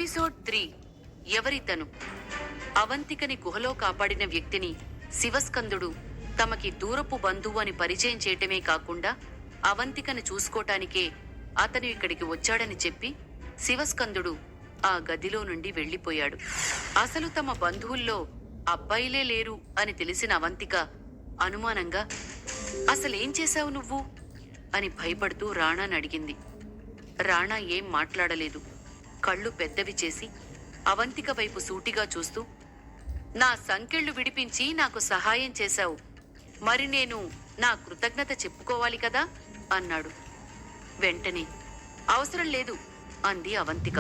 Episode 3 ఎవరితను? అవంతికని గుహలో కాపాడిన వ్యక్తిని శివస్కందుడు తమకి దూరపు బంధువు అని పరిచయం చేయటమే కాకుండా అవంతికని చూసుకోటానికే అతను ఇక్కడికి వచ్చాడని చెప్పి శివస్కందుడు ఆ గదిలో నుండి వెళ్లిపోయాడు. అసలు తమ బంధువుల్లో అబ్బాయిలే లేరు అని తెలిసిన అవంతిక అనుమానంగా, అసలేం చేశావు నువ్వు అని భయపడుతూ రాణాని అడిగింది. రాణా ఏం మాట్లాడలేదు. కళ్ళు పెద్దవి చేసి అవంతిక వైపు సూటిగా చూస్తూ, నా సంకెళ్ళు విడిపించి నాకు సహాయం చేశావు, మరి నేను నా కృతజ్ఞత చెప్పుకోవాలి కదా అన్నాడు. వెంటనే అవసరం లేదు అంది అవంతిక.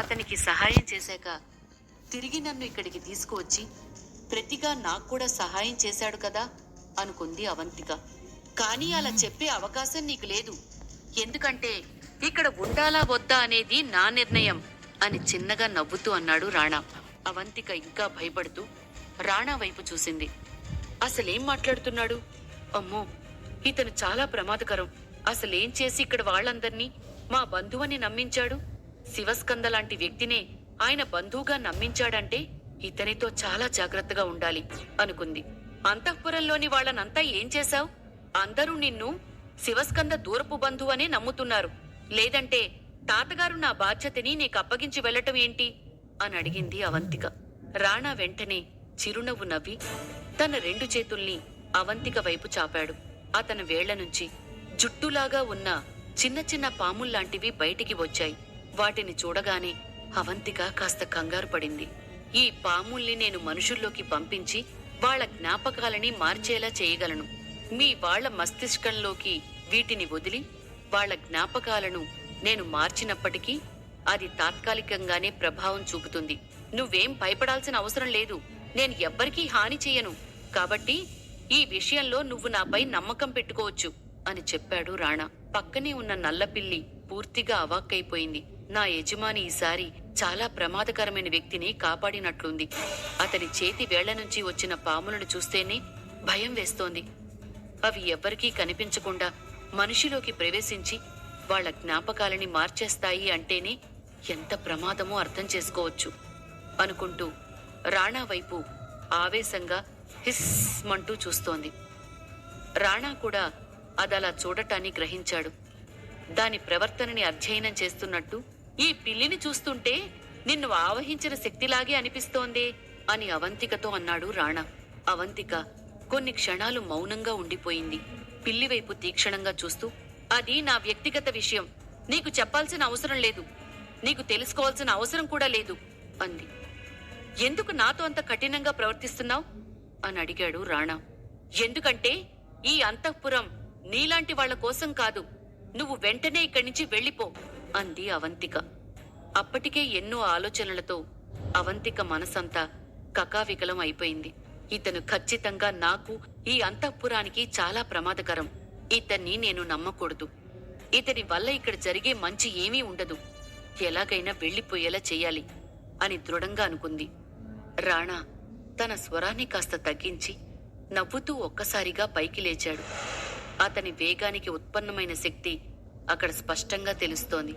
అతనికి సహాయం చేశాక తిరిగి నన్ను ఇక్కడికి తీసుకువచ్చి ప్రతిగా నాకు కూడా సహాయం చేశాడు కదా అనుకుంది అవంతిక. కానీ అలా చెప్పే అవకాశం నీకు లేదు, ఎందుకంటే ఇక్కడ ఉండాలా వద్దా అనేది నా నిర్ణయం అని చిన్నగా నవ్వుతూ అన్నాడు రాణా. అవంతిక ఇంకా భయపడుతూ రాణా వైపు చూసింది. అసలేం మాట్లాడుతున్నాడు? అమ్మో, ఇతను చాలా ప్రమాదకరం. అసలేం చేసి ఇక్కడ వాళ్ళందర్నీ మా బంధువని నమ్మించాడు? శివస్కంద లాంటి వ్యక్తినే ఆయన బంధువుగా నమ్మించాడంటే ఇతనితో చాలా జాగ్రత్తగా ఉండాలి అనుకుంది. అంతఃపురంలోని వాళ్ళనంతా ఏం చేశావు? అందరూ నిన్ను శివస్కంద దూరపు బంధువనే నమ్ముతున్నారు, లేదంటే తాతగారు నా బాధ్యతని నీకు అప్పగించి వెళ్లటం ఏంటి అని అడిగింది అవంతిక. రాణా వెంటనే చిరునవ్వు నవ్వి తన 2 చేతుల్ని అవంతిక వైపు చాపాడు. అతని వేళ్ల నుంచి జుట్టులాగా ఉన్న చిన్న చిన్న పాముల్లాంటివి బయటికి వచ్చాయి. వాటిని చూడగానే అవంతిక కాస్త కంగారు పడింది. ఈ పాముల్ని నేను మనుషుల్లోకి పంపించి వాళ్ల జ్ఞాపకాలని మార్చేలా చేయగలను. మీ వాళ్ల మస్తిష్కంలోకి వీటిని వదిలి వాళ్ల జ్ఞాపకాలను నేను మార్చినప్పటికీ అది తాత్కాలికంగానే ప్రభావం చూపుతుంది. నువ్వేం భయపడాల్సిన అవసరం లేదు. నేను ఎవ్వరికీ హాని చెయ్యను, కాబట్టి ఈ విషయంలో నువ్వు నాపై నమ్మకం పెట్టుకోవచ్చు అని చెప్పాడు రాణా. పక్కనే ఉన్న నల్లపిల్లి పూర్తిగా అవాక్కైపోయింది. నా యజమాని ఈసారి చాలా ప్రమాదకరమైన వ్యక్తిని కాపాడినట్లుంది. అతని చేతి వేళ్ల నుంచి వచ్చిన పాములను చూస్తేనే భయం వేస్తోంది. అవి ఎవ్వరికీ కనిపించకుండా మనిషిలోకి ప్రవేశించి వాళ్ల జ్ఞాపకాలని మార్చేస్తాయి అంటేనే ఎంత ప్రమాదమో అర్థం చేసుకోవచ్చు అనుకుంటూ రాణా వైపు ఆవేశంగా హిస్మంటూ చూస్తోంది. రాణా కూడా అదలా చూడటాన్ని గ్రహించాడు. దాని ప్రవర్తనని అధ్యయనం చేస్తున్నట్టు, ఈ పిల్లిని చూస్తుంటే నిన్ను ఆవహించిన శక్తిలాగే అనిపిస్తోందే అని అవంతికతో అన్నాడు రాణా. అవంతిక కొన్ని క్షణాలు మౌనంగా ఉండిపోయింది. పిల్లివైపు తీక్షణంగా చూస్తూ, అది నా వ్యక్తిగత విషయం, నీకు చెప్పాల్సిన అవసరం లేదు, నీకు తెలుసుకోవాల్సిన అవసరం కూడా లేదు అంది. ఎందుకు నాతో అంత కఠినంగా ప్రవర్తిస్తున్నావు అని అడిగాడు రాణా. ఎందుకంటే ఈ అంతఃపురం నీలాంటి వాళ్ల కోసం కాదు, నువ్వు వెంటనే ఇక్కడి నుంచి వెళ్ళిపో అంది అవంతిక. అప్పటికే ఎన్నో ఆలోచనలతో అవంతిక మనసంతా కకావికలం అయిపోయింది. ఇతను ఖచ్చితంగా నాకు, ఈ అంతఃపురానికి చాలా ప్రమాదకరం. ఇతన్ని నేను నమ్మకూడదు. ఇతని వల్ల ఇక్కడ జరిగే మంచి ఏమీ ఉండదు. ఎలాగైనా వెళ్లిపోయేలా చెయ్యాలి అని దృఢంగా అనుకుంది. రాణా తన స్వరాన్ని కాస్త తగ్గించి నవ్వుతూ ఒక్కసారిగా పైకి లేచాడు. అతని వేగానికి ఉత్పన్నమైన శక్తి అక్కడ స్పష్టంగా తెలుస్తోంది.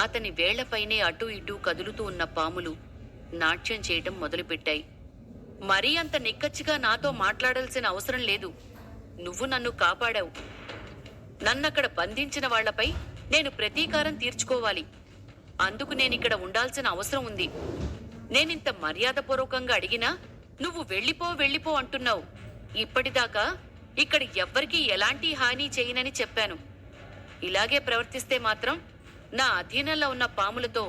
అతని వేళ్లపైనే అటూ ఇటూ కదులుతూ ఉన్న పాములు నాట్యం చేయటం మొదలుపెట్టాయి. మరీ అంత నిక్కచ్చిగా నాతో మాట్లాడాల్సిన అవసరం లేదు. నువ్వు నన్ను కాపాడావు. నన్నక్కడ బంధించిన వాళ్లపై నేను ప్రతీకారం తీర్చుకోవాలి. అందుకు నేనిక్కడ ఉండాల్సిన అవసరం ఉంది. నేనింత మర్యాదపూర్వకంగా అడిగినా నువ్వు వెళ్ళిపో అంటున్నావు. ఇప్పటిదాకా ఇక్కడ ఎవ్వరికీ ఎలాంటి హాని చేయనని చెప్పాను. ఇలాగే ప్రవర్తిస్తే మాత్రం నా అధీనంలో ఉన్న పాములతో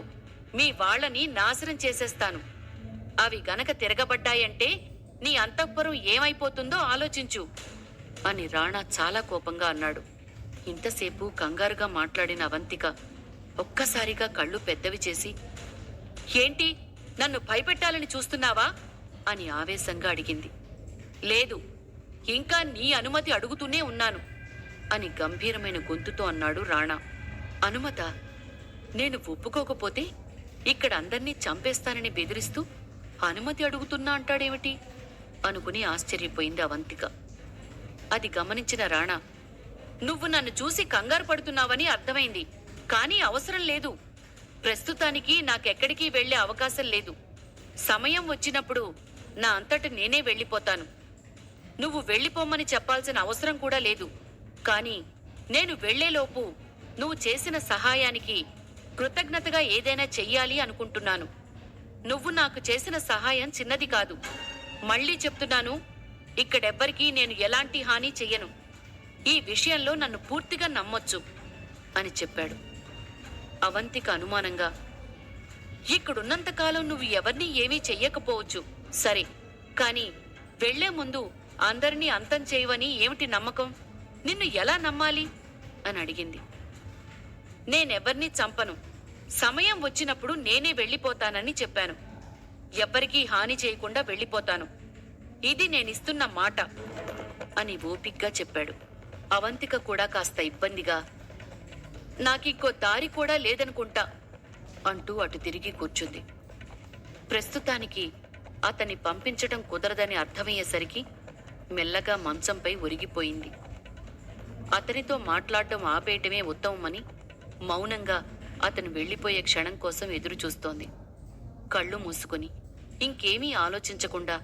మీ వాళ్లని నాశనం చేసేస్తాను. అవి గనక తిరగబడ్డాయంటే నీ అంతఃపురం ఏమైపోతుందో ఆలోచించు అని రాణా చాలా కోపంగా అన్నాడు. ఇంతసేపు కంగారుగా మాట్లాడిన అవంతిక ఒక్కసారిగా కళ్ళు పెద్దవి చేసి, ఏంటి, నన్ను భయపెట్టాలని చూస్తున్నావా అని ఆవేశంగా అడిగింది. లేదు, ఇంకా నీ అనుమతి అడుగుతూనే ఉన్నాను అని గంభీరమైన గొంతుతో అన్నాడు రాణా. అనుమత? నేను ఒప్పుకోకపోతే ఇక్కడ అందర్నీ చంపేస్తానని బెదిరిస్తూ అనుమతి అడుగుతున్నా అంటాడేమిటి అనుకుని ఆశ్చర్యపోయింది అవంతిక. అది గమనించిన రాణా, నువ్వు నన్ను చూసి కంగారు పడుతున్నావని అర్థమైంది, కానీ అవసరం లేదు. ప్రస్తుతానికి నాకెక్కడికి వెళ్లే అవకాశం లేదు. సమయం వచ్చినప్పుడు నా అంతట నేనే వెళ్ళిపోతాను. నువ్వు వెళ్ళిపోమ్మని చెప్పాల్సిన అవసరం కూడా లేదు. కానీ నేను వెళ్లేలోపు నువ్వు చేసిన సహాయానికి కృతజ్ఞతగా ఏదైనా చెయ్యాలి అనుకుంటున్నాను. నువ్వు నాకు చేసిన సహాయం చిన్నది కాదు. మళ్ళీ చెప్తున్నాను, ఇక్కడెవ్వరికీ నేను ఎలాంటి హాని చెయ్యను. ఈ విషయంలో నన్ను పూర్తిగా నమ్మొచ్చు అని చెప్పాడు. అవంతిక అనుమానంగా, ఇక్కడున్నంతకాలం నువ్వు ఎవరినీ ఏమీ చెయ్యకపోవచ్చు సరే, కాని వెళ్లే ముందు అందరినీ అంతం చేయవని ఏమిటి నమ్మకం? నిన్ను ఎలా నమ్మాలి అని అడిగింది. నేనెవర్నీ చంపను. సమయం వచ్చినప్పుడు నేనే వెళ్ళిపోతానని చెప్పాను. ఎవ్వరికీ హాని చేయకుండా వెళ్ళిపోతాను. ఇది నేనిస్తున్న మాట అని ఓపిగ్గా చెప్పాడు. అవంతిక కూడా కాస్త ఇబ్బందిగా, నాకింకో దారి కూడా లేదనుకుంటా అంటూ అటు తిరిగి కూర్చుంది. ప్రస్తుతానికి అతన్ని పంపించటం కుదరదని అర్థమయ్యేసరికి మెల్లగా మంచంపై ఒరిగిపోయింది. అతనితో మాట్లాడటం ఆపేయటమే ఉత్తమమని మౌనంగా అతను వెళ్లిపోయే క్షణం కోసం ఎదురుచూస్తోంది. కళ్ళు మూసుకుని ఇంకేమీ ఆలోచించకుండా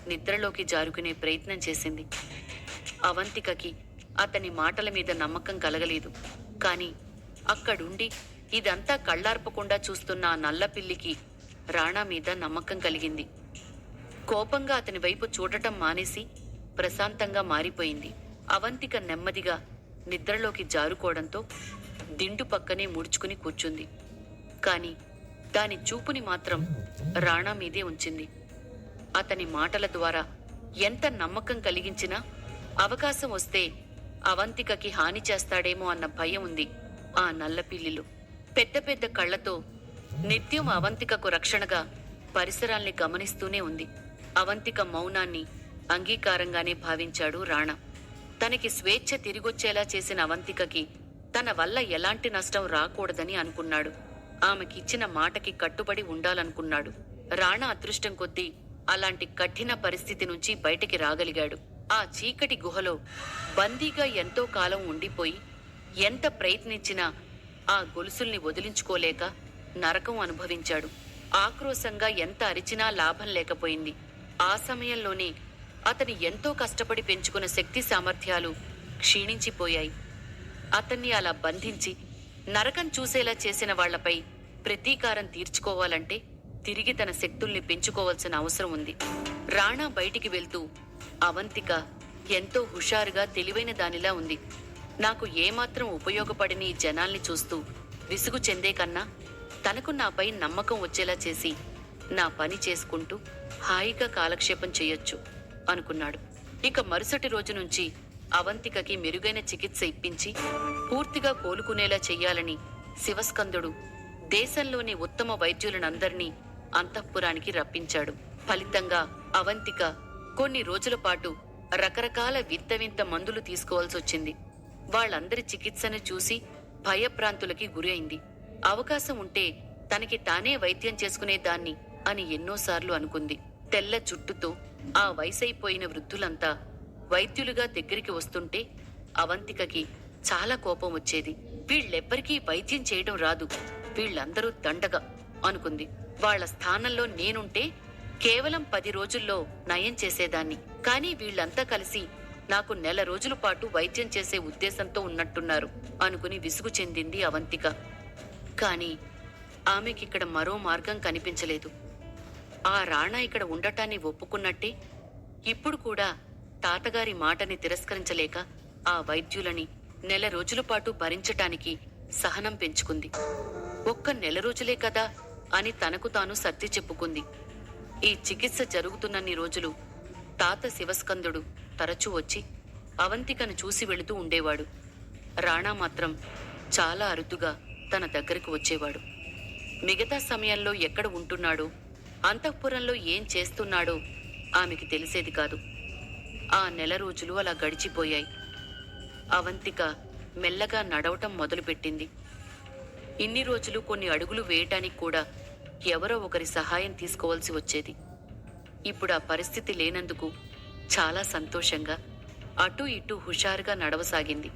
నిద్రలోకి జారుకునే ప్రయత్నం చేసింది. అవంతికకి అతని మాటల మీద నమ్మకం కలగలేదు. కాని అక్కడుండి ఇదంతా కళ్ళార్పకుండా చూస్తున్న ఆ నల్లపిల్లికి రాణా మీద నమ్మకం కలిగింది. కోపంగా అతని వైపు చూడటం మానేసి ప్రశాంతంగా మారిపోయింది. అవంతిక నెమ్మదిగా నిద్రలోకి జారుకోవడంతో దిండు పక్కనే ముడుచుకుని కూర్చుంది. కాని దాని చూపుని మాత్రం రాణా మీదే ఉంచింది. అతని మాటల ద్వారా ఎంత నమ్మకం కలిగించినా అవకాశం వస్తే అవంతికకి హాని చేస్తాడేమో అన్న భయం ఉంది ఆ నల్లపిల్లిలో. పెద్ద పెద్ద కళ్లతో నిత్యం అవంతికకు రక్షణగా పరిసరాల్ని గమనిస్తూనే ఉంది. అవంతిక మౌనాన్ని అంగీకారంగానే భావించాడు రాణా. తనకి స్వేచ్ఛ తిరిగొచ్చేలా చేసిన అవంతికకి తన వల్ల ఎలాంటి నష్టం రాకూడదని అనుకున్నాడు. ఆమెకిచ్చిన మాటకి కట్టుబడి ఉండాలనుకున్నాడు. రాణా అదృష్టం కొద్దీ అలాంటి కఠిన పరిస్థితి నుంచి బయటికి రాగలిగాడు. ఆ చీకటి గుహలో బందీగా ఎంతో కాలం ఉండిపోయి ఎంత ప్రయత్నించినా ఆ గొలుసుల్ని వదిలించుకోలేక నరకం అనుభవించాడు. ఆక్రోశంగా ఎంత అరిచినా లాభం లేకపోయింది. ఆ సమయంలోనే అతని ఎంతో కష్టపడి పెంచుకున్న శక్తి సామర్థ్యాలు క్షీణించిపోయాయి. అతన్ని అలా బంధించి నరకం చూసేలా చేసిన వాళ్లపై ప్రతీకారం తీర్చుకోవాలంటే తిరిగి తన శక్తుల్ని పెంచుకోవాల్సిన అవసరం ఉంది. రాణా బయటికి వెళ్తూ, అవంతిక ఎంతో హుషారుగా తెలివైన దానిలా ఉంది. నాకు ఏమాత్రం ఉపయోగపడిన ఈ జనాల్ని చూస్తూ విసుగు చెందే కన్నా తనకు నాపై నమ్మకం వచ్చేలా చేసి నా పని చేసుకుంటూ హాయిగా కాలక్షేపం చెయ్యొచ్చు అనుకున్నాడు. ఇక మరుసటి రోజు నుంచి అవంతికకి మెరుగైన చికిత్స ఇప్పించి పూర్తిగా కోలుకునేలా చెయ్యాలని శివస్కందుడు దేశంలోని ఉత్తమ వైద్యులనందరినీ అంతఃపురానికి రప్పించాడు. ఫలితంగా అవంతిక కొన్ని రోజుల పాటు రకరకాల వింత మందులు తీసుకోవాల్సొచ్చింది. వాళ్ళందరి చికిత్సను చూసి భయభ్రాంతులకి గురి అయింది. అవకాశం ఉంటే తనకి తానే వైద్యం చేసుకునేదాన్ని అని ఎన్నోసార్లు అనుకుంది. తెల్ల జుట్టుతో ఆ వయసైపోయిన వృద్ధులంతా వైద్యులుగా దగ్గరికి వస్తుంటే అవంతికకి చాలా కోపం వచ్చేది. వీళ్ళెవ్వరికీ వైద్యం చేయడం రాదు, వీళ్ళందరూ దండగా అనుకుంది. వాళ్ల స్థానంలో నేనుంటే కేవలం 10 రోజుల్లో నయం చేసేదాన్ని. కానీ వీళ్లంతా కలిసి నాకు నెల రోజుల పాటు వైద్యం చేసే ఉద్దేశంతో ఉన్నట్టున్నారు అనుకుని విసుగు చెందింది అవంతిక. కాని ఆమెకిక్కడ మరో మార్గం కనిపించలేదు. ఆ రాణా ఇక్కడ ఉండటాన్ని ఒప్పుకున్నట్టే ఇప్పుడు కూడా తాతగారి మాటని తిరస్కరించలేక ఆ వైద్యులని నెల రోజుల పాటు భరించటానికి సహనం పెంచుకుంది. ఒక్క నెల రోజులే కదా అని తనకు తాను సర్ది చెప్పుకుంది. ఈ చికిత్స జరుగుతున్నన్ని రోజులు తాత శివస్కందుడు తరచూ వచ్చి అవంతికను చూసి వెళుతూ ఉండేవాడు. రాణా మాత్రం చాలా అరుదుగా తన దగ్గరకు వచ్చేవాడు. మిగతా సమయంలో ఎక్కడ ఉంటున్నాడో, అంతఃపురంలో ఏం చేస్తున్నాడో ఆమెకి తెలిసేది కాదు. ఆ నెల రోజులు అలా గడిచిపోయాయి. అవంతిక మెల్లగా నడవటం మొదలుపెట్టింది. ఇన్ని రోజులు కొన్ని అడుగులు వేయటానికి కూడా ఎవరో ఒకరి సహాయం తీసుకోవాల్సి వచ్చేది. ఇప్పుడు ఆ పరిస్థితి లేనందుకు చాలా సంతోషంగా అటూ ఇటూ హుషారుగా నడవసాగింది.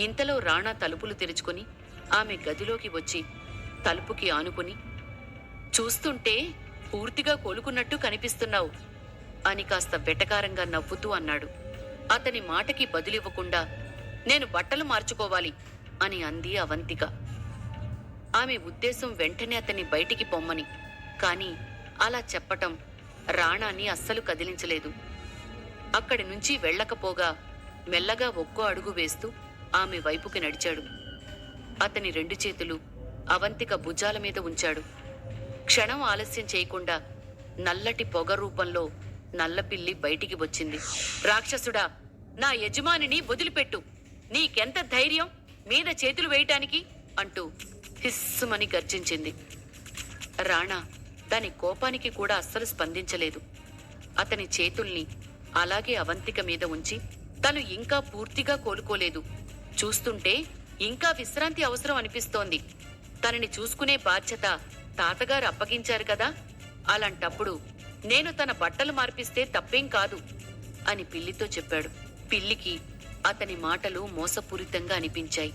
ఇంతలో రాణా తలుపులు తెరుచుకుని ఆమె గదిలోకి వచ్చి తలుపుకి ఆనుకుని, చూస్తుంటే పూర్తిగా కోలుకున్నట్టు కనిపిస్తున్నావు అని కాస్త వెటకారంగా నవ్వుతూ అన్నాడు. అతని మాటకి బదులివ్వకుండా, నేను బట్టలు మార్చుకోవాలి అని అంది అవంతిక. ఆమె ఉద్దేశం వెంటనే అతన్ని బయటికి పొమ్మని. కాని అలా చెప్పటం రాణాని అస్సలు కదిలించలేదు. అక్కడి నుంచి వెళ్ళకపోగా మెల్లగా ఒక్కో అడుగు వేస్తూ ఆమె వైపుకి నడిచాడు. అతని 2 చేతులు అవంతిక భుజాల మీద ఉంచాడు. క్షణం ఆలస్యం చేయకుండా నల్లటి పొగ రూపంలో నల్లపిల్లి బయటికి వచ్చింది. రాక్షసుడా, నా యజమానిని వదిలిపెట్టు! నీకెంత ధైర్యం మీద చేతులు వేయటానికి అంటూ హిస్సుమని గర్జించింది. రాణా దాని కోపానికి కూడా అస్సలు స్పందించలేదు. అతని చేతుల్ని అలాగే అవంతిక మీద ఉంచి, తను ఇంకా పూర్తిగా కోలుకోలేదు, చూస్తుంటే ఇంకా విశ్రాంతి అవసరం అనిపిస్తోంది, తనని చూసుకునే బాధ్యత తాతగారు అప్పగించారు కదా, అలాంటప్పుడు నేను తన బట్టలు మార్పిస్తే తప్పేం కాదు అని పిల్లితో చెప్పాడు. పిల్లికి అతని మాటలు మోసపూరితంగా అనిపించాయి.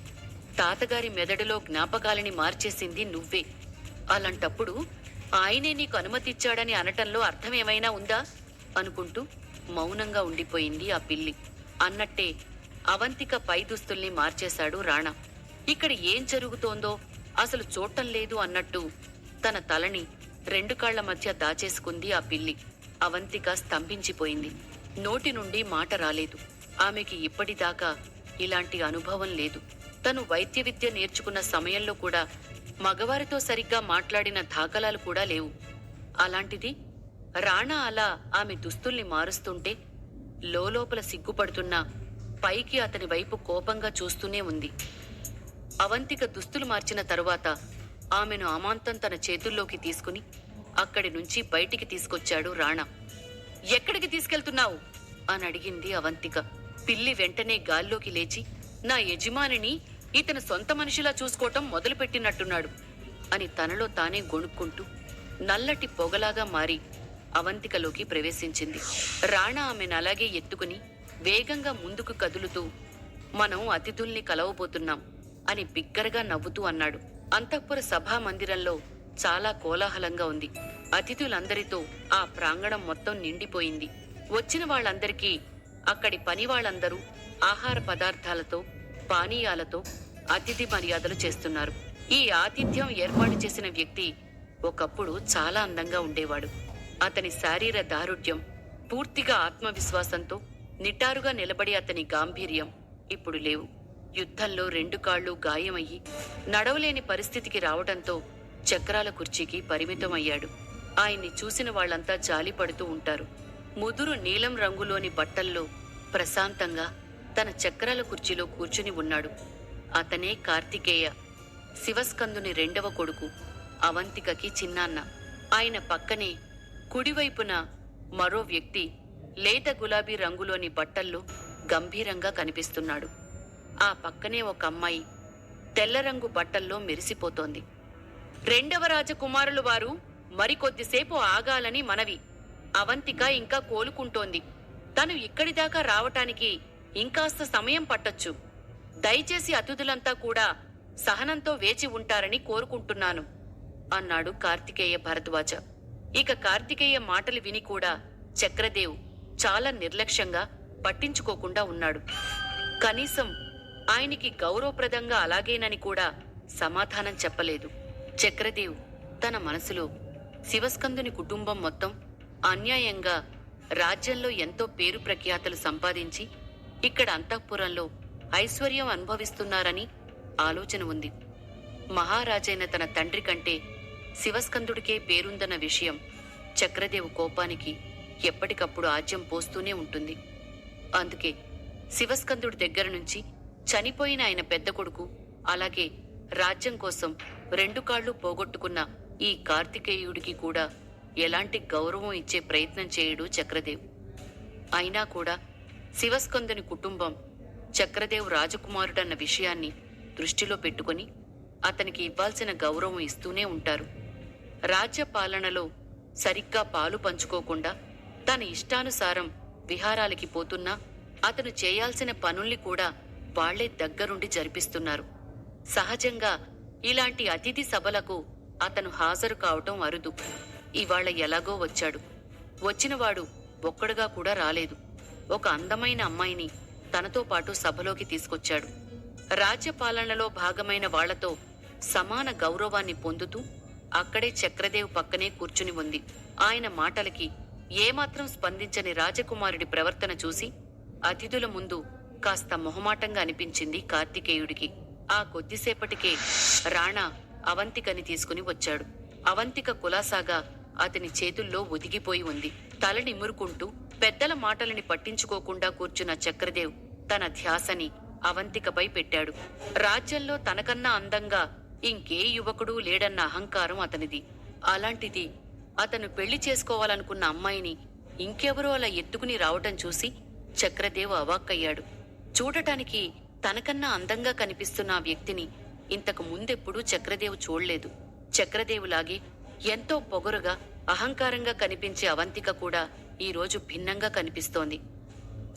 తాతగారి మెదడులో జ్ఞాపకాలని మార్చేసింది నువ్వే. అలాంటప్పుడు ఆయనే నీకు అనుమతిచ్చాడని అనటంలో అర్థమేమైనా ఉందా అనుకుంటూ మౌనంగా ఉండిపోయింది ఆ పిల్లి. అన్నట్టే అవంతిక పై దుస్తుల్ని మార్చేశాడు రాణా. ఇక్కడ ఏం జరుగుతోందో అసలు చూడటం లేదు అన్నట్టు తన తలని 2 కాళ్ల మధ్య దాచేసుకుంది ఆ పిల్లి. అవంతిక స్తంభించిపోయింది. నోటి నుండి మాట రాలేదు. ఆమెకి ఇప్పటిదాకా ఇలాంటి అనుభవం లేదు. తను వైద్య విద్య నేర్చుకున్న సమయంలో కూడా మగవారితో సరిగ్గా మాట్లాడిన దాఖలాలు కూడా లేవు. అలాంటిది రాణా అలా ఆమె దుస్తుల్ని మారుస్తుంటే లోలోపల సిగ్గుపడుతున్నా పైకి అతని వైపు కోపంగా చూస్తూనే ఉంది. అవంతిక దుస్తులు మార్చిన తరువాత ఆమెను అమాంతం తన చేతుల్లోకి తీసుకుని అక్కడి నుంచి బయటికి తీసుకొచ్చాడు రాణా. ఎక్కడికి తీసుకెళ్తున్నావు అని అడిగింది అవంతిక. పిల్లి వెంటనే గాల్లోకి లేచి, నా యజమానిని ఇతను సొంత మనిషిలా చూసుకోవటం మొదలుపెట్టినట్టున్నాడు అని తనలో తానే గొణుక్కుంటూ నల్లటి పొగలాగా మారి అవంతికలోకి ప్రవేశించింది. రాణా ఆమెను అలాగే ఎత్తుకుని వేగంగా ముందుకు కదులుతూ, మనం అతిథుల్ని కలవబోతున్నాం అని బిగ్గరగా నవ్వుతూ అన్నాడు. అంతఃపుర సభా మందిరంలో చాలా కోలాహలంగా ఉంది. అతిథులందరితో ఆ ప్రాంగణం మొత్తం నిండిపోయింది. వచ్చిన వాళ్ళందరికీ అక్కడి పని వాళ్ళందరూ ఆహార పదార్థాలతో, పానీయాలతో అతిథి మర్యాదలు చేస్తున్నారు. ఈ ఆతిథ్యం ఏర్పాటు చేసిన వ్యక్తి ఒకప్పుడు చాలా అందంగా ఉండేవాడు. అతని శారీర దారుఢ్యం, పూర్తిగా ఆత్మవిశ్వాసంతో నిటారుగా నిలబడి అతని గాంభీర్యం ఇప్పుడు లేవు. యుద్ధంలో 2 కాళ్లు గాయమయ్యి నడవలేని పరిస్థితికి రావడంతో చక్రాల కుర్చీకి పరిమితమయ్యాడు. ఆయన్ని చూసిన వాళ్లంతా జాలిపడుతూ ఉంటారు. ముదురు నీలం రంగులోని బట్టల్లో ప్రశాంతంగా తన చక్రాల కుర్చీలో కూర్చుని ఉన్నాడు. అతనే కార్తికేయ, శివస్కందుని 2వ కొడుకు, అవంతికకి చిన్నాన్న. ఆయన పక్కనే కుడివైపున మరో వ్యక్తి లేత గులాబీ రంగులోని బట్టల్లో గంభీరంగా కనిపిస్తున్నాడు. ఆ పక్కనే ఒక అమ్మాయి తెల్ల రంగు బట్టల్లో మెరిసిపోతోంది. 2వ రాజకుమారులు వారు మరికొద్దిసేపు ఆగాలని మనవి. అవంతిక ఇంకా కోలుకుంటోంది. తను ఇక్కడిదాకా రావటానికి ఇంకాస్త సమయం పట్టొచ్చు. దయచేసి అతిథులంతా కూడా సహనంతో వేచి ఉంటారని కోరుకుంటున్నాను అన్నాడు కార్తికేయ భరద్వాజ. ఇక కార్తికేయ మాటలు విని కూడా చక్రదేవ్ చాలా నిర్లక్ష్యంగా పట్టించుకోకుండా ఉన్నాడు. కనీసం ఆయనకి గౌరవప్రదంగా అలాగేనని కూడా సమాధానం చెప్పలేదు. చక్రదేవ్ తన మనసులో శివస్కందుని కుటుంబం మొత్తం అన్యాయంగా రాజ్యంలో ఎంతో పేరు ప్రఖ్యాతలు సంపాదించి ఇక్కడ అంతఃపురంలో ఐశ్వర్యం అనుభవిస్తున్నారని ఆలోచన ఉంది. మహారాజైన తన తండ్రి కంటే శివస్కందుడికే పేరుందన్న విషయం చక్రదేవు కోపానికి ఎప్పటికప్పుడు ఆజ్యం పోస్తూనే ఉంటుంది. అందుకే శివస్కందుడి దగ్గర నుంచి చనిపోయిన ఆయన పెద్ద కొడుకు, అలాగే రాజ్యం కోసం 2 కాళ్లు పోగొట్టుకున్న ఈ కార్తికేయుడికి కూడా ఎలాంటి గౌరవం ఇచ్చే ప్రయత్నం చేయడు చక్రదేవ్. అయినా కూడా శివస్కందుని కుటుంబం చక్రదేవ్ రాజకుమారుడన్న విషయాన్ని దృష్టిలో పెట్టుకుని అతనికి ఇవ్వాల్సిన గౌరవం ఇస్తూనే ఉంటారు. రాజ్య పాలనలో సరిగ్గా పాలు పంచుకోకుండా తన ఇష్టానుసారం విహారాలకి పోతున్నా అతను చేయాల్సిన పనుల్ని కూడా వాళ్లే దగ్గరుండి జరిపిస్తున్నారు. సహజంగా ఇలాంటి అతిథి సభలకు అతను హాజరు కావటం అరుదు. ఇవాళ ఎలాగో వచ్చాడు. వచ్చినవాడు ఒక్కడుగా కూడా రాలేదు. ఒక అందమైన అమ్మాయిని తనతో పాటు సభలోకి తీసుకొచ్చాడు. రాజ్యపాలనలో భాగమైన వాళ్లతో సమాన గౌరవాన్ని పొందుతూ అక్కడే చక్రదేవ్ పక్కనే కూర్చుని ఉంది. ఆయన మాటలకి ఏమాత్రం స్పందించని రాజకుమారుడి ప్రవర్తన చూసి అతిథుల ముందు కాస్త మొహమాటంగా అనిపించింది కార్తికేయుడికి. ఆ కొద్దిసేపటికే రాణా అవంతికని తీసుకుని వచ్చాడు. అవంతిక కులాసాగా అతని చేతుల్లో ఒదిగిపోయి ఉంది. తల నిమురుకుంటూ పెద్దల మాటలని పట్టించుకోకుండా కూర్చున్న చక్రదేవ్ తన ధ్యాసని అవంతికపై పెట్టాడు. రాజ్యంలో తనకన్నా అందంగా ఇంకే యువకుడు లేడన్న అహంకారం అతనిది. అలాంటిది అతను పెళ్లి చేసుకోవాలనుకున్న అమ్మాయిని ఇంకెవరో అలా ఎత్తుకుని రావటం చూసి చక్రదేవ్ అవాక్కయ్యాడు. చూడటానికి తనకన్నా అందంగా కనిపిస్తున్న ఆ వ్యక్తిని ఇంతకు ముందెప్పుడూ చక్రదేవ్ చూడలేదు. చక్రదేవులాగే ఎంతో పొగరుగా అహంకారంగా కనిపించే అవంతిక కూడా ఈరోజు భిన్నంగా కనిపిస్తోంది.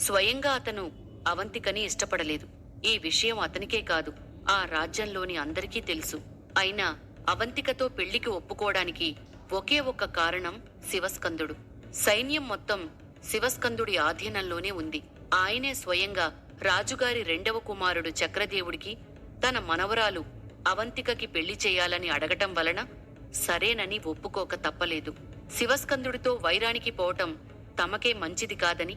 స్వయంగా అతను అవంతికని ఇష్టపడలేదు. ఈ విషయం అతనికే కాదు, ఆ రాజ్యంలోని అందరికీ తెలుసు. అయినా అవంతికతో పెళ్లికి ఒప్పుకోవడానికి ఒకే ఒక్క కారణం శివస్కందుడు. సైన్యం మొత్తం శివస్కందుడి ఆధీనంలోనే ఉంది. ఆయనే స్వయంగా రాజుగారి రెండవ కుమారుడు చక్రదేవుడికి తన మనవరాలు అవంతికకి పెళ్లి చేయాలని అడగటం వలన సరేనని ఒప్పుకోక తప్పలేదు. శివస్కందుడితో వైరానికి పోవటం తమకే మంచిది కాదని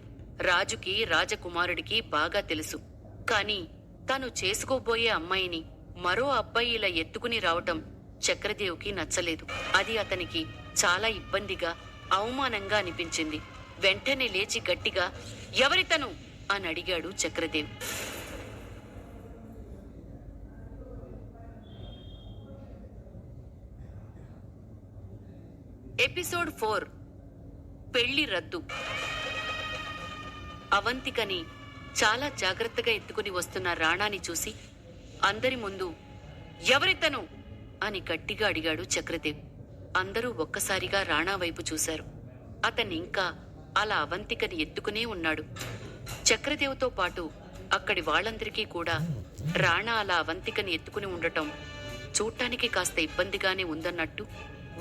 రాజుకి రాజకుమారుడికి బాగా తెలుసు. కాని తను చేసుకోబోయే అమ్మాయిని మరో అబ్బాయి ఇలా ఎత్తుకుని రావటం చక్రదేవ్కి నచ్చలేదు. అది అతనికి చాలా ఇబ్బందిగా, అవమానంగా అనిపించింది. వెంటనే లేచి గట్టిగా ఎవరితను అని అడిగాడు చక్రదేవ్. ఎపిసోడ్ 4 పెళ్లి రద్దు. అవంతికని చాలా జాగ్రత్తగా ఎత్తుకుని వస్తున్న రాణాని చూసి అందరి ముందు ఎవరితను అని గట్టిగా అడిగాడు చక్రదేవ్. అందరూ ఒక్కసారిగా రాణా వైపు చూశారు. అతనింకా అలా అవంతికని ఎత్తుకునే ఉన్నాడు. చక్రదేవ్తో పాటు అక్కడి వాళ్ళందరికీ కూడా రాణా అలా అవంతికని ఎత్తుకుని ఉండటం చూడటానికి కాస్త ఇబ్బందిగానే ఉందన్నట్టు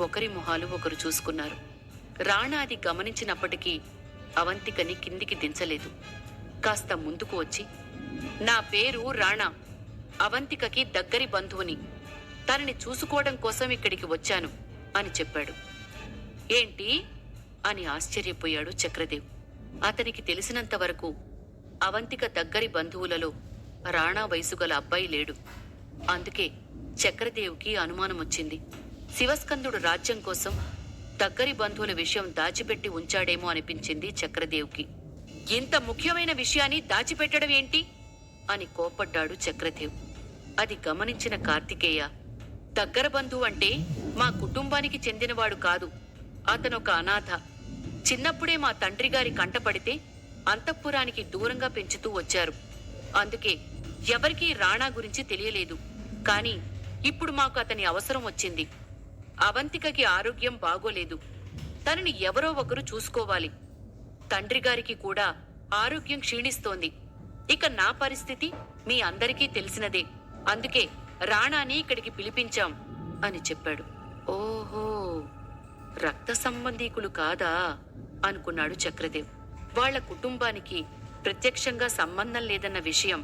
ఒకరి మొహాలు ఒకరు చూసుకున్నారు. రాణా అది గమనించినప్పటికీ అవంతికని కిందికి దించలేదు. కాస్త ముందుకు వచ్చి, నా పేరు రాణా, అవంతికకి దగ్గరి బంధువుని, తనని చూసుకోవడం కోసం ఇక్కడికి వచ్చాను అని చెప్పాడు. ఏంటి అని ఆశ్చర్యపోయాడు చక్రదేవ్. అతనికి తెలిసినంత వరకు అవంతిక దగ్గరి బంధువులలో రాణా వయసు గల అబ్బాయి లేడు. అందుకే చక్రదేవ్కి అనుమానం వచ్చింది. శివస్కందుడు రాజ్యం కోసం దగ్గరి బంధువుల విషయం దాచిపెట్టి ఉంచాడేమో అనిపించింది చక్రదేవ్కి. ఇంత ముఖ్యమైన విషయాన్ని దాచిపెట్టడం ఏంటి అని కోపడ్డాడు చక్రదేవ్. అది గమనించిన కార్తికేయ, దగ్గర బంధువు అంటే మా కుటుంబానికి చెందినవాడు కాదు, అతనొక అనాథ. చిన్నప్పుడే మా తండ్రి గారి కంటపడితే అంతఃపురానికి దూరంగా పెంచుతూ వచ్చారు. అందుకే ఎవరికీ రాణా గురించి తెలియలేదు. కాని ఇప్పుడు మాకు అతని అవసరం వచ్చింది. అవంతికకి ఆరోగ్యం బాగోలేదు. తనని ఎవరో ఒకరు చూసుకోవాలి. తండ్రి గారికి కూడా ఆరోగ్యం క్షీణిస్తోంది. ఇక నా పరిస్థితి మీ అందరికీ తెలిసినదే. అందుకే రాణాని ఇక్కడికి పిలిపించాం అని చెప్పాడు. ఓహో, రక్త సంబంధీకులు కాదా అనుకున్నాడు చక్రదేవ్. వాళ్ల కుటుంబానికి ప్రత్యక్షంగా సంబంధం లేదన్న విషయం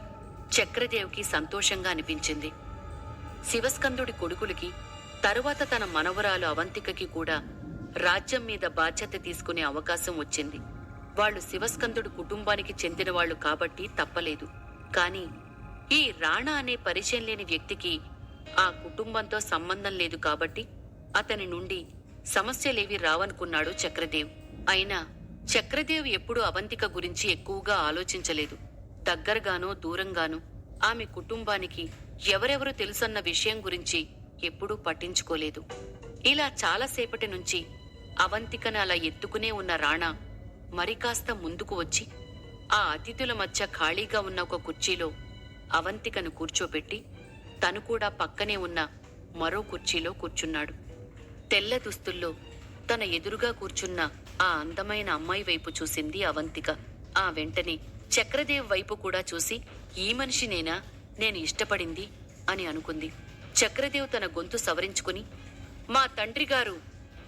చక్రదేవ్కి సంతోషంగా అనిపించింది. శివస్కందుడి కొడుకులకి, తరువాత తన మనవరాలు అవంతికకి కూడా రాజ్యం మీద బాధ్యత తీసుకునే అవకాశం వచ్చింది. వాళ్లు శివస్కందుడి కుటుంబానికి చెందిన వాళ్లు కాబట్టి తప్పలేదు. కాని ఈ రాణా అనే పరిచయం లేని వ్యక్తికి ఆ కుటుంబంతో సంబంధం లేదు కాబట్టి అతని నుండి సమస్యలేవి రావనుకున్నాడు చక్రదేవ్. అయినా చక్రదేవ్ ఎప్పుడూ అవంతిక గురించి ఎక్కువగా ఆలోచించలేదు. దగ్గరగానో దూరంగానో ఆమె కుటుంబానికి ఎవరెవరు తెలుసన్న విషయం గురించి ఎప్పుడూ పట్టించుకోలేదు. ఇలా చాలాసేపటి నుంచి అవంతికను అలా ఎత్తుకునే ఉన్న రాణా మరికాస్త ముందుకు వచ్చి ఆ అతిథుల మధ్య ఖాళీగా ఉన్న ఒక కుర్చీలో అవంతికను కూర్చోబెట్టి తను కూడా పక్కనే ఉన్న మరో కుర్చీలో కూర్చున్నాడు. తెల్ల దుస్తుల్లో తన ఎదురుగా కూర్చున్న ఆ అందమైన అమ్మాయి వైపు చూసింది అవంతిక. ఆ వెంటనే చక్రదేవ్ వైపు కూడా చూసి, ఈ మనిషినేనా నేను ఇష్టపడింది అని అనుకుంది. చక్రదేవ్ తన గొంతు సవరించుకుని, మా తండ్రిగారు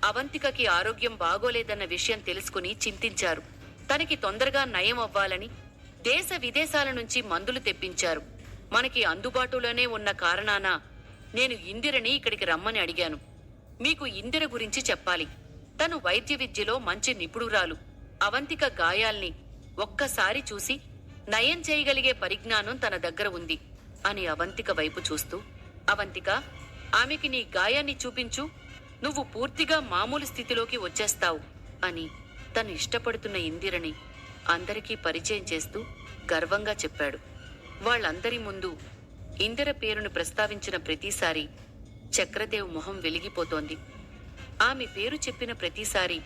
అవంతికకి ఆరోగ్యం బాగోలేదన్న విషయం తెలుసుకుని చింతించారు. తనకి తొందరగా నయం అవ్వాలని దేశ విదేశాల నుంచి మందులు తెప్పించారు. మనకి అందుబాటులోనే ఉన్న కారణాన నేను ఇందిరని ఇక్కడికి రమ్మని అడిగాను. మీకు ఇందిర గురించి చెప్పాలి. తను వైద్య విద్యలో మంచి నిపుణురాలు. అవంతిక గాయాల్ని ఒక్కసారి చూసి నయం చేయగలిగే పరిజ్ఞానం తన దగ్గర ఉంది అని అవంతిక వైపు చూస్తూ, అవంతిక, ఆమెకి నీ గాయాన్ని చూపించు, నువ్వు పూర్తిగా మామూలు స్థితిలోకి వచ్చేస్తావు అని తను ఇష్టపడుతున్న ఇందిరని అందరికీ పరిచయం చేస్తూ గర్వంగా చెప్పాడు. వాళ్ళందరి ముందు ఇందిర పేరును ప్రస్తావించిన ప్రతిసారి చక్రదేవ్ మొహం వెలిగిపోతోంది. ఆమె పేరు చెప్పిన ప్రతిసారి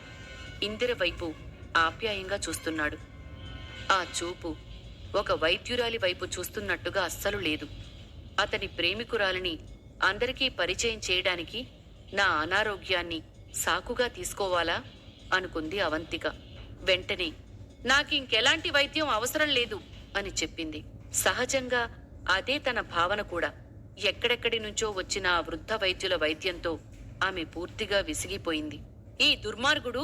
ఇందిర వైపు ఆప్యాయంగా చూస్తున్నాడు. ఆ చూపు ఒక వైద్యురాలి వైపు చూస్తున్నట్టుగా అస్సలు లేదు. అతని ప్రేమికురాలిని అందరికీ పరిచయం చేయడానికి నా అనారోగ్యాన్ని సాకుగా తీసుకోవాలా అనుకుంది అవంతిక. వెంటనే నాకింకెలాంటి వైద్యం అవసరం లేదు అని చెప్పింది. సహజంగా అదే తన భావన కూడా. ఎక్కడెక్కడి నుంచో వచ్చిన ఆ వృద్ధ వైద్యుల వైద్యంతో ఆమె పూర్తిగా విసిగిపోయింది. ఈ దుర్మార్గుడు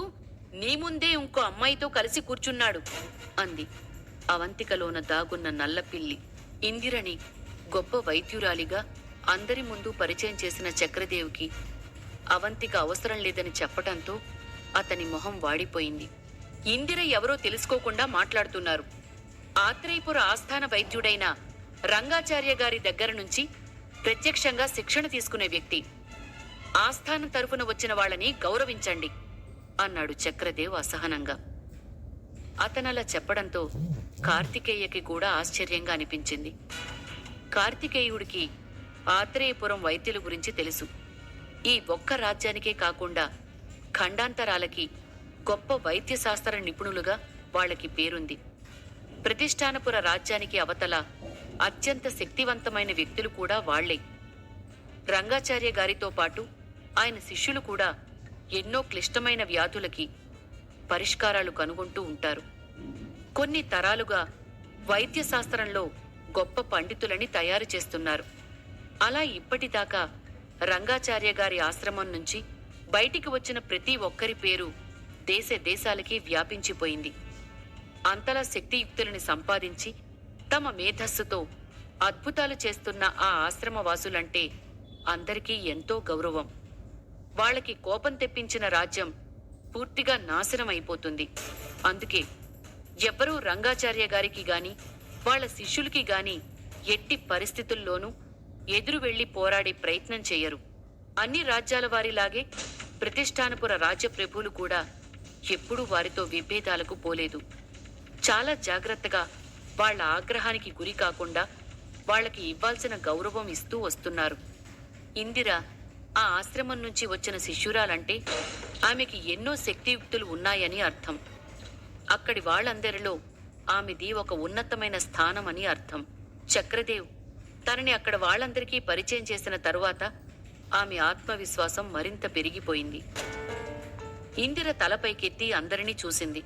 నీ ముందే ఇంకో అమ్మాయితో కలిసి కూర్చున్నాడు అంది అవంతికలోన దాగున్న నల్లపిల్లి. ఇందిరని గొప్ప వైద్యురాలిగా అందరి ముందు పరిచయం చేసిన చక్రదేవ్కి అవంతిక అవసరం లేదని చెప్పటంతో అతని మొహం వాడిపోయింది. ఇందిర ఎవరో తెలుసుకోకుండా మాట్లాడుతున్నారు. ఆత్రేయపుర ఆస్థాన వైద్యుడైన రంగాచార్య గారి దగ్గర నుంచి ప్రత్యక్షంగా శిక్షణ తీసుకునే వ్యక్తి. ఆస్థానం తరఫున వచ్చిన వాళ్ళని గౌరవించండి అన్నాడు చక్రదేవ్ అసహనంగా. అతనలా చెప్పడంతో కార్తికేయకి కూడా ఆశ్చర్యంగా అనిపించింది. కార్తికేయుడికి ఆత్రేయపురం వైద్యుల గురించి తెలుసు. ఈ ఒక్క రాజ్యానికే కాకుండా ఖండాంతరాలకి గొప్ప వైద్యశాస్త్ర నిపుణులుగా వాళ్ళకి పేరుంది. ప్రతిష్టానపుర రాజ్యానికి అవతల అత్యంత శక్తివంతమైన వ్యక్తులు కూడా వాళ్లే. రంగాచార్య గారితో పాటు ఆయన శిష్యులు కూడా ఎన్నో క్లిష్టమైన వ్యాధులకి పరిష్కారాలు కనుగొంటూ ఉంటారు. కొన్ని తరాలుగా వైద్యశాస్త్రంలో గొప్ప పండితులని తయారు చేస్తున్నారు. అలా ఇప్పటిదాకా రంగాచార్య గారి ఆశ్రమం నుంచి బయటికి వచ్చిన ప్రతి ఒక్కరి పేరు దేశ దేశాలకి వ్యాపించిపోయింది. అంతలా శక్తియుక్తులని సంపాదించి తమ మేధస్సుతో అద్భుతాలు చేస్తున్న ఆ ఆశ్రమవాసులంటే అందరికీ ఎంతో గౌరవం. వాళ్ళకి కోపం తెప్పించిన రాజ్యం పూర్తిగా నాశనమైపోతుంది. అందుకే ఎవ్వరూ రంగాచార్య గారికి గాని వాళ్ళ శిష్యులకి గాని ఎట్టి పరిస్థితుల్లోనూ ఎదురు వెళ్లి పోరాడే ప్రయత్నం చేయరు. అన్ని రాజ్యాల వారిలాగే ప్రతిష్టానపుర రాజ్య ప్రభువులు కూడా ఎప్పుడూ వారితో విభేదాలకు పోలేదు. చాలా జాగ్రత్తగా వాళ్ళ ఆగ్రహానికి గురి కాకుండా వాళ్ళకి ఇవ్వాల్సిన గౌరవం ఇస్తూ వస్తున్నారు. ఇందిర ఆ ఆశ్రమం నుంచి వచ్చిన శిష్యురాలంటే ఆమెకి ఎన్నో శక్తియుక్తులు ఉన్నాయని అర్థం. అక్కడి వాళ్ళందరిలో ఆమెది ఒక ఉన్నతమైన స్థానమని అర్థం. చక్రదేవ్ తనని అక్కడ వాళ్ళందరికీ పరిచయం చేసిన తరువాత ఆమె ఆత్మవిశ్వాసం మరింత పెరిగిపోయింది. ఇందిర తలపైకెత్తి అందరినీ చూసింది.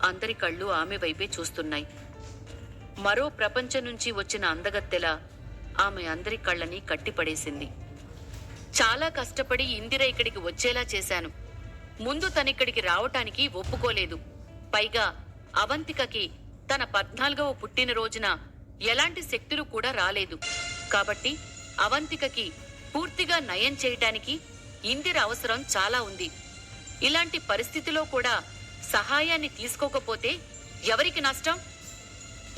అందరి కళ్ళు ఆమె వైపే చూస్తున్నాయి. మరో ప్రపంచం నుంచి వచ్చిన అందగత్తెలా ఆమె అందరి కళ్ళని కట్టిపడేసింది. చాలా కష్టపడి ఇందిర ఇక్కడికి వచ్చేలా చేశాను. ముందు తనిక్కడికి రావటానికి ఒప్పుకోలేదు. పైగా అవంతికకి తన 14వ పుట్టినరోజున ఎలాంటి శక్తులు కూడా రాలేదు. కాబట్టి అవంతికకి పూర్తిగా నయం చేయటానికి ఇందిర అవసరం చాలా ఉంది. ఇలాంటి పరిస్థితిలో కూడా సహాయాన్ని తీసుకోకపోతే ఎవరికి నష్టం?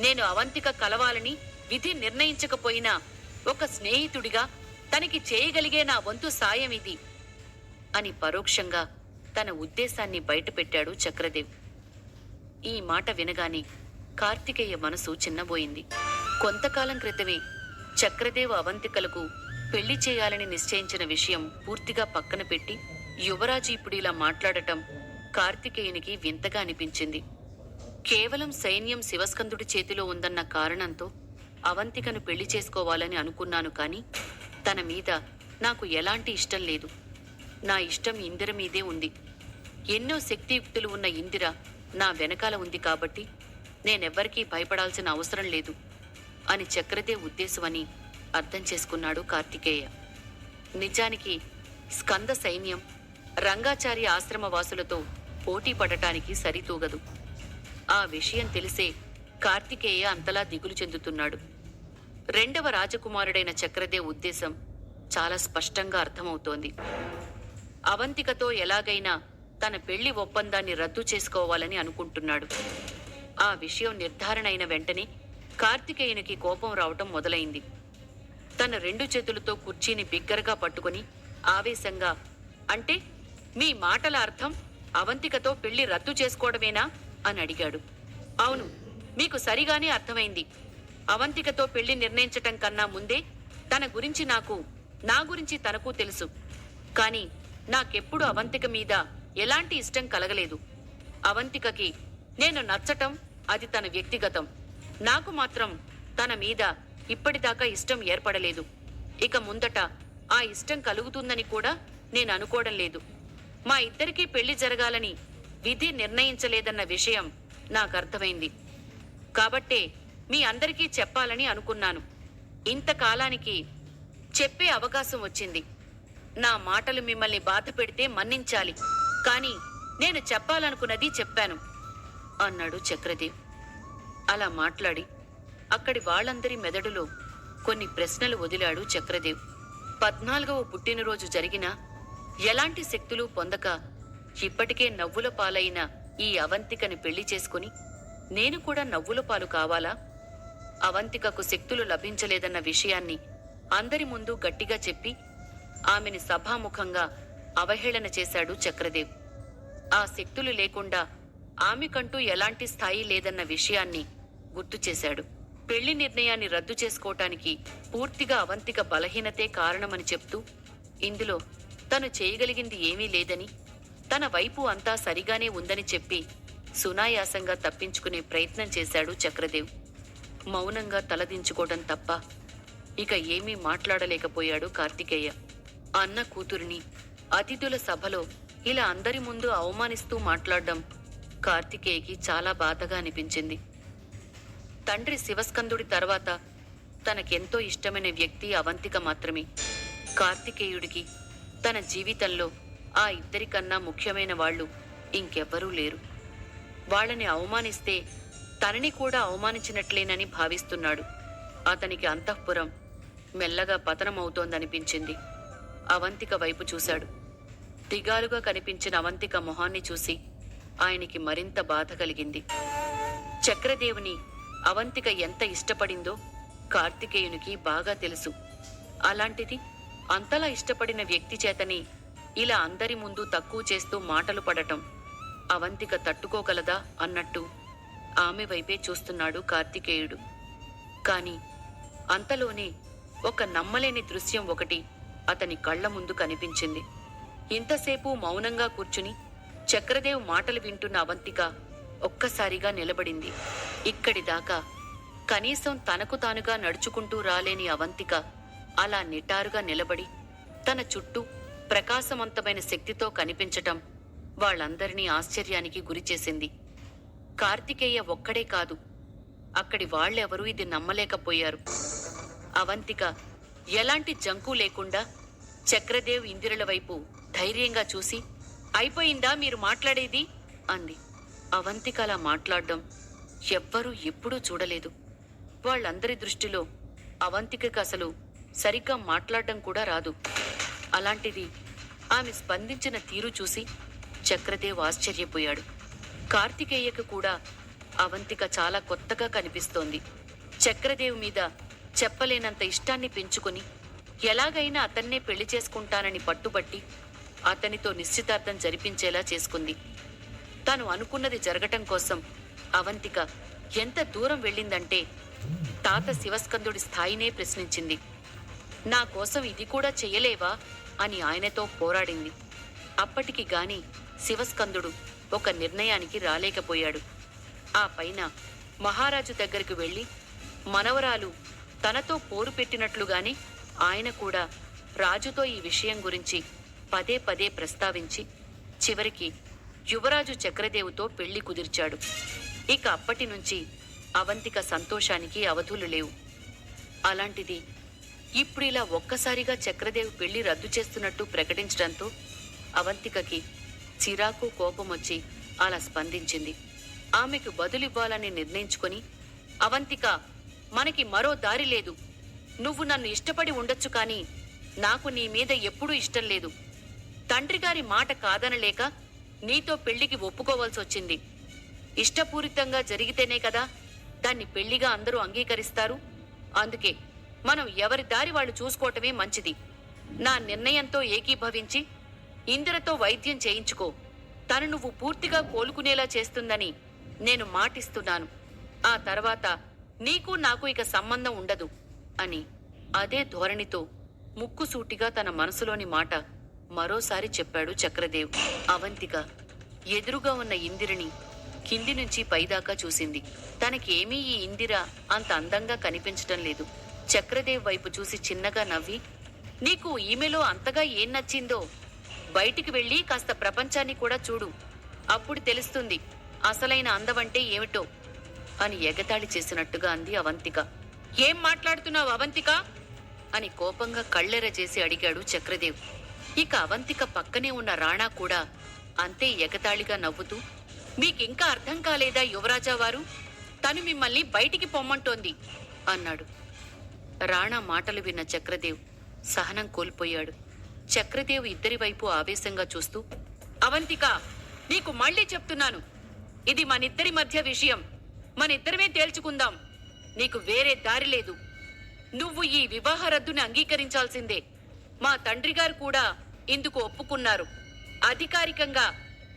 నేను అవంతిక కలవాలని విధి నిర్ణయించకపోయినా ఒక స్నేహితుడిగా తనకి చేయగలిగే నా వంతు సాయం ఇది అని పరోక్షంగా తన ఉద్దేశాన్ని బయటపెట్టాడు చక్రదేవ్. ఈ మాట వినగానే కార్తికేయ మనసు చిన్నబోయింది. కొంతకాలం క్రితమే చక్రదేవ్ అవంతికలకు పెళ్లి చేయాలని నిశ్చయించిన విషయం పూర్తిగా పక్కన పెట్టి యువరాజు ఇప్పుడు ఇలా మాట్లాడటం కార్తికేయునికి వింతగా అనిపించింది. కేవలం సైన్యం శివస్కందుడి చేతిలో ఉందన్న కారణంతో అవంతికను పెళ్లి చేసుకోవాలని అనుకున్నాను, కాని తన మీద నాకు ఎలాంటి ఇష్టం లేదు. నా ఇష్టం ఇందిర మీదే ఉంది. ఎన్నో శక్తియుక్తులు ఉన్న ఇందిర నా వెనకాల ఉంది కాబట్టి నేనెవ్వరికీ భయపడాల్సిన అవసరం లేదు అని చక్రదేవ్ ఉద్దేశమని అర్థం చేసుకున్నాడు కార్తికేయ. నిజానికి స్కంద సైన్యం రంగాచార్య ఆశ్రమవాసులతో పోటీ పడటానికి సరితూగదు. ఆ విషయం తెలిసే కార్తికేయ అంతలా దిగులు చెందుతున్నాడు. రెండవ రాజకుమారుడైన చక్రదేవ్ ఉద్దేశం చాలా స్పష్టంగా అర్థమవుతోంది. అవంతికతో ఎలాగైనా తన పెళ్లి ఒప్పందాన్ని రద్దు చేసుకోవాలని అనుకుంటున్నాడు. ఆ విషయం నిర్ధారణ అయిన వెంటనే కార్తికేయునికి కోపం రావటం మొదలైంది. తన 2 చేతులతో కుర్చీని బిగ్గరగా పట్టుకుని ఆవేశంగా, అంటే మీ మాటల అర్థం అవంతికతో పెళ్లి రద్దు చేసుకోవడమేనా అని అడిగాడు. అవును, మీకు సరిగానే అర్థమైంది. అవంతికతో పెళ్లి నిర్ణయించటం కన్నా ముందే తన గురించి నా గురించి తనకు తెలుసు. కాని నాకెప్పుడు అవంతిక మీద ఎలాంటి ఇష్టం కలగలేదు. అవంతికకి నేను నచ్చటం అది తన వ్యక్తిగతం. నాకు మాత్రం తన మీద ఇప్పటిదాకా ఇష్టం ఏర్పడలేదు. ఇక ముందట ఆ ఇష్టం కలుగుతుందని కూడా నేను అనుకోవడం లేదు. మా ఇద్దరికీ పెళ్లి జరగాలని విధి నిర్ణయించలేదన్న విషయం నాకర్థమైంది. కాబట్టే మీ అందరికీ చెప్పాలని అనుకున్నాను. ఇంతకాలానికి చెప్పే అవకాశం వచ్చింది. నా మాటలు మిమ్మల్ని బాధ పెడితే మన్నించాలి. కానీ నేను చెప్పాలనుకున్నది చెప్పాను అన్నాడు చక్రదేవ్. అలా మాట్లాడి అక్కడి వాళ్ళందరి మెదడులో కొన్ని ప్రశ్నలు వదిలాడు చక్రదేవ్. 14వ పుట్టినరోజు జరిగినా ఎలాంటి శక్తులు పొందక ఇప్పటికే నవ్వుల పాలైన ఈ అవంతికని పెళ్లి చేసుకుని నేను కూడా నవ్వుల పాలు కావాలా? అవంతికకు శక్తులు లభించలేదన్న విషయాన్ని అందరి ముందు గట్టిగా చెప్పి ఆమెని సభాముఖంగా అవహేళన చేశాడు చక్రదేవ్. ఆ శక్తులు లేకుండా ఆమెకంటూ ఎలాంటి స్థాయి లేదన్న విషయాన్ని గుర్తు చేశాడు. పెళ్లి నిర్ణయాన్ని రద్దు చేసుకోవటానికి పూర్తిగా అవంతిక బలహీనతే కారణమని చెప్తూ ఇందులో తను చేయగలిగింది ఏమీ లేదని, తన వైపు అంతా సరిగానే ఉందని చెప్పి సునాయాసంగా తప్పించుకునే ప్రయత్నం చేశాడు చక్రదేవ్. మౌనంగా తలదించుకోవడం తప్ప ఇక ఏమీ మాట్లాడలేకపోయాడు కార్తికేయ. అన్న కూతురిని అతిథుల సభలో ఇలా అందరి ముందు అవమానిస్తూ మాట్లాడడం కార్తికేయకి చాలా బాధగా అనిపించింది. తండ్రి శివస్కందుడి తర్వాత తనకెంతో ఇష్టమైన వ్యక్తి అవంతిక మాత్రమే. కార్తికేయుడికి తన జీవితంలో ఆ ఇద్దరికన్నా ముఖ్యమైన వాళ్ళు ఇంకెవ్వరూ లేరు. వాళ్ళని అవమానిస్తే తనని కూడా అవమానించినట్లేనని భావిస్తున్నాడు. అతనికి అంతఃపురం మెల్లగా పతనమవుతోందనిపించింది. అవంతిక వైపు చూశాడు. దిగాలుగా కనిపించిన అవంతిక మొహాన్ని చూసి ఆయనకి మరింత బాధ కలిగింది. చక్రదేవుని అవంతిక ఎంత ఇష్టపడిందో కార్తికేయునికి బాగా తెలుసు. అలాంటిది అంతలా ఇష్టపడిన వ్యక్తి చేతని ఇలా అందరి ముందు తక్కువ చేస్తూ మాటలు పడటం అవంతిక తట్టుకోగలదా అన్నట్టు ఆమె వైపే చూస్తున్నాడు కార్తికేయుడు. కాని అంతలోనే ఒక నమ్మలేని దృశ్యం ఒకటి అతని కళ్ల ముందు కనిపించింది. ఇంతసేపు మౌనంగా కూర్చుని చక్రదేవ్ మాటలు వింటున్న అవంతిక ఒక్కసారిగా నిలబడింది. ఇక్కడిదాకా కనీసం తనకు తానుగా నడుచుకుంటూ రాలేని అవంతిక అలా నిటారుగా నిలబడి తన చుట్టూ ప్రకాశవంతమైన శక్తితో కనిపించటం వాళ్ళందరినీ ఆశ్చర్యానికి గురిచేసింది. కార్తికేయ ఒక్కడే కాదు, అక్కడి వాళ్ళెవరూ ఇది నమ్మలేకపోయారు. అవంతిక ఎలాంటి జంకు లేకుండా చక్రదేవ్ ఇందిరల వైపు ధైర్యంగా చూసి, అయిపోయిందా మీరు మాట్లాడేది అంది. అవంతిక అలా మాట్లాడడం ఎవ్వరూ ఎప్పుడూ చూడలేదు. వాళ్ళందరి దృష్టిలో అవంతికకు అసలు సరిగ్గా మాట్లాడడం కూడా రాదు. అలాంటిది ఆమె స్పందించిన తీరు చూసి చక్రదేవ్ ఆశ్చర్యపోయాడు. కార్తికేయకు కూడా అవంతిక చాలా కొత్తగా కనిపిస్తోంది. చక్రదేవ్ మీద చెప్పలేనంత ఇష్టాన్ని పెంచుకుని ఎలాగైనా అతన్నే పెళ్లి చేసుకుంటానని పట్టుబట్టి అతనితో నిశ్చితార్థం జరిపించేలా చేసుకుంది. తాను అనుకున్నది జరగటం కోసం అవంతిక ఎంత దూరం వెళ్ళిందంటే తాత శివస్కందుడి స్థాయినే ప్రశ్నించింది. నా కోసం ఇది కూడా చెయ్యలేవా అని ఆయనతో పోరాడింది. అప్పటికి గాని శివస్కందుడు ఒక నిర్ణయానికి రాలేకపోయాడు. ఆ పైన మహారాజు దగ్గరకు వెళ్లి మనవరాలు తనతో పోరు పెట్టినట్లుగానే ఆయన కూడా రాజుతో ఈ విషయం గురించి పదే పదే ప్రస్తావించి చివరికి యువరాజు చక్రదేవుతో పెళ్లి కుదిర్చాడు. ఇక అప్పటి నుంచి అవంతిక సంతోషానికి అవధులు లేవు. అలాంటిది ఇప్పుడిలా ఒక్కసారిగా చక్రదేవి పెళ్లి రద్దు చేస్తున్నట్టు ప్రకటించడంతో అవంతికకి చిరాకు కోపమొచ్చి అలా స్పందించింది. ఆమెకు బదులివ్వాలని నిర్ణయించుకొని, అవంతిక, మనకి మరో దారి లేదు. నువ్వు నన్ను ఇష్టపడి ఉండొచ్చు, కానీ నాకు నీ మీద ఎప్పుడూ ఇష్టం లేదు. తండ్రిగారి మాట కాదనలేక నీతో పెళ్లికి ఒప్పుకోవాల్సొచ్చింది. ఇష్టపూరితంగా జరిగితేనే కదా దాన్ని పెళ్లిగా అందరూ అంగీకరిస్తారు. అందుకే మనం ఎవరి దారి వాళ్ళు చూసుకోవటమే మంచిది. నా నిర్ణయంతో ఏకీభవించి ఇందిరతో వైద్యం చేయించుకో. తను నువ్వు పూర్తిగా కోలుకునేలా చేస్తుందని నేను మాటిస్తున్నాను. ఆ తర్వాత నీకు నాకు ఇక సంబంధం ఉండదు అని అదే ధోరణితో ముక్కుసూటిగా తన మనసులోని మాట మరోసారి చెప్పాడు చక్రదేవ్. అవంతిక ఎదురుగా ఉన్న ఇందిరని కింది నుంచి పైదాకా చూసింది. తనకేమీ ఈ ఇందిర అంత అందంగా కనిపించటం లేదు. చక్రదేవ్ వైపు చూసి చిన్నగా నవ్వి, నీకు ఈమెలో అంతగా ఏం నచ్చిందో బయటికి వెళ్ళి కాస్త ప్రపంచాన్ని కూడా చూడు. అప్పుడు తెలుస్తుంది అసలైన అందమంటే ఏమిటో అని ఎగతాళి చేసినట్టుగా అంది అవంతిక. ఏం మాట్లాడుతున్నావు అవంతిక అని కోపంగా కళ్ళెర చేసి అడిగాడు చక్రదేవ్. ఇక అవంతిక పక్కనే ఉన్న రాణా కూడా అంతే ఎగతాళిగా నవ్వుతూ, మీకింకా అర్థం కాలేదా యువరాజా వారు? తను మిమ్మల్ని బయటికి పొమ్మంటోంది అన్నాడు. రాణా మాటలు విన్న చక్రదేవ్ సహనం కోల్పోయాడు. చక్రదేవ్ ఇద్దరి వైపు ఆవేశంగా చూస్తూ, అవంతిక, నీకు మళ్ళీ చెప్తున్నాను, ఇది మనిద్దరి మధ్య విషయం. మనిద్దరమే తేల్చుకుందాం. నీకు వేరే దారి లేదు. నువ్వు ఈ వివాహ రద్దుని అంగీకరించాల్సిందే. మా తండ్రిగారు కూడా ఇందుకు ఒప్పుకున్నారు. అధికారికంగా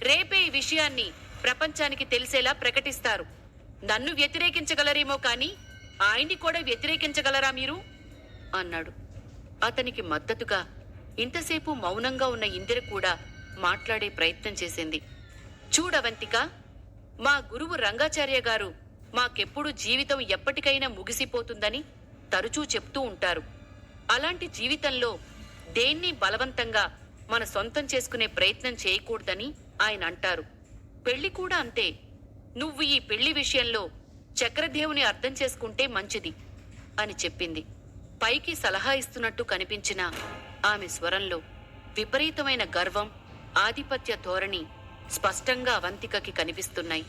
రేపే ఈ విషయాన్ని ప్రపంచానికి తెలిసేలా ప్రకటిస్తారు. నన్ను వ్యతిరేకించగలరేమో కాని ఆయన్ని కూడా వ్యతిరేకించగలరా మీరు అన్నాడు. అతనికి మద్దతుగా ఇంతసేపు మౌనంగా ఉన్న ఇందిర కూడా మాట్లాడే ప్రయత్నం చేసింది. చూడవంతిక, మా గురువు రంగాచార్య గారు మాకెప్పుడు జీవితం ఎప్పటికైనా ముగిసిపోతుందని తరచూ చెప్తూ ఉంటారు. అలాంటి జీవితంలో దేన్ని బలవంతంగా మన సొంతం చేసుకునే ప్రయత్నం చేయకూడదని ఆయన అంటారు. పెళ్లి కూడా అంతే. నువ్వు ఈ పెళ్లి విషయంలో చక్రదేవుని అర్థం చేసుకుంటే మంచిది అని చెప్పింది. పైకి సలహా ఇస్తున్నట్టు కనిపించిన ఆమె స్వరంలో విపరీతమైన గర్వం, ఆధిపత్య ధోరణి స్పష్టంగా అవంతికకి కనిపిస్తున్నాయి.